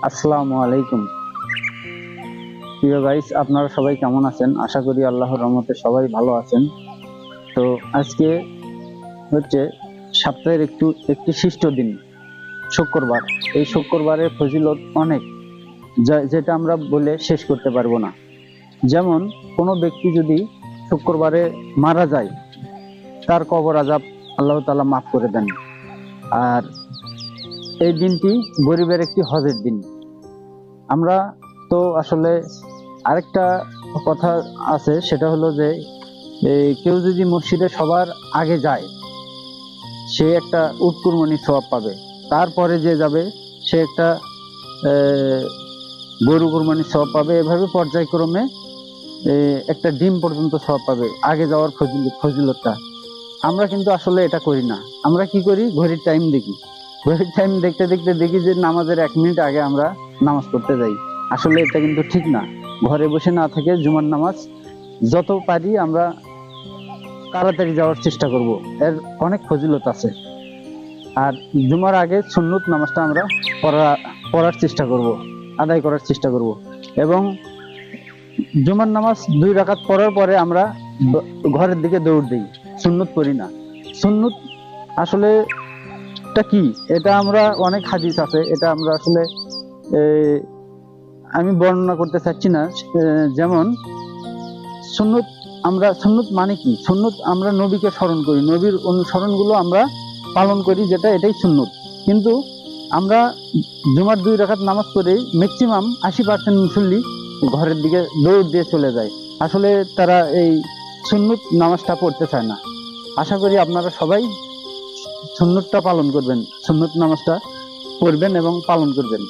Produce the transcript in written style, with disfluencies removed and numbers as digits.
আসসালামু আলাইকুম। প্রিয় গাইস, আপনারা সবাই কেমন আছেন? আশা করি আল্লাহর রহমতে সবাই ভালো আছেন। তো আজকে হচ্ছে সপ্তাহের একটি শিষ্ট দিন, শুক্রবার। এই শুক্রবারের ফজিলত অনেক, যেটা আমরা বলে শেষ করতে পারবো না। যেমন কোনো ব্যক্তি যদি শুক্রবারে মারা যায়, তার কবর আযাব আল্লাহ তাআলা মাফ করে দেন। আর এই দিনটি গরিবের একটি হজের দিন। আমরা তো আসলে আরেকটা কথা আছে, সেটা হলো যে কেউ যদি মসজিদে সবার আগে যায়, সে একটা উট কুরবানির সওয়াব পাবে। তারপরে যে যাবে, সে একটা গরু কুরবানির সওয়াব পাবে। এভাবে পর্যায়ক্রমে একটা ডিম পর্যন্ত সওয়াব পাবে, আগে যাওয়ার ফজিলতটা। আমরা কিন্তু আসলে এটা করি না। আমরা কি করি? ঘড়ির টাইম দেখি। ঘড়ির টাইম দেখতে দেখতে দেখি যে নামাজের 1 মিনিট আগে আমরা নামাজ পড়তে যাই। আসলে এটা কিন্তু ঠিক না। ঘরে বসে না থেকে জুমার নামাজ যত পারি আমরা তাড়াতাড়ি যাওয়ার চেষ্টা করব। এর অনেক ফজিলত আছে। আর জুমার আগে সুন্নত নামাজটা আমরা পড়ার চেষ্টা করব, আদায় করার চেষ্টা করব। এবং জুমার নামাজ 2 রাকাত পড়ার পরে আমরা ঘরের দিকে দৌড় দিই, সুন্নত করি না। সুন্নত আসলে এটা কি? এটা আমরা অনেক হাদিস আছে, এটা আমরা আসলে আমি বর্ণনা করতে চাচ্ছি না। যেমন সুন্নত, আমরা সুন্নত মানে কি? সুন্নত আমরা নবীকে স্মরণ করি, নবীর অনুসরণগুলো আমরা পালন করি, এটাই সুন্নত। কিন্তু আমরা জুমার 2 রাকাত নামাজ পড়ে ম্যাক্সিমাম 80% মুসল্লি ঘরের দিকে দৌড় দিয়ে চলে যায়। আসলে তারা এই সুন্নত নামাজটা পড়তে চায় না। আশা করি আপনারা সবাই সুন্নতটা পালন করবেন, সুন্নত নামাজটা পড়বেন এবং পালন করবেন।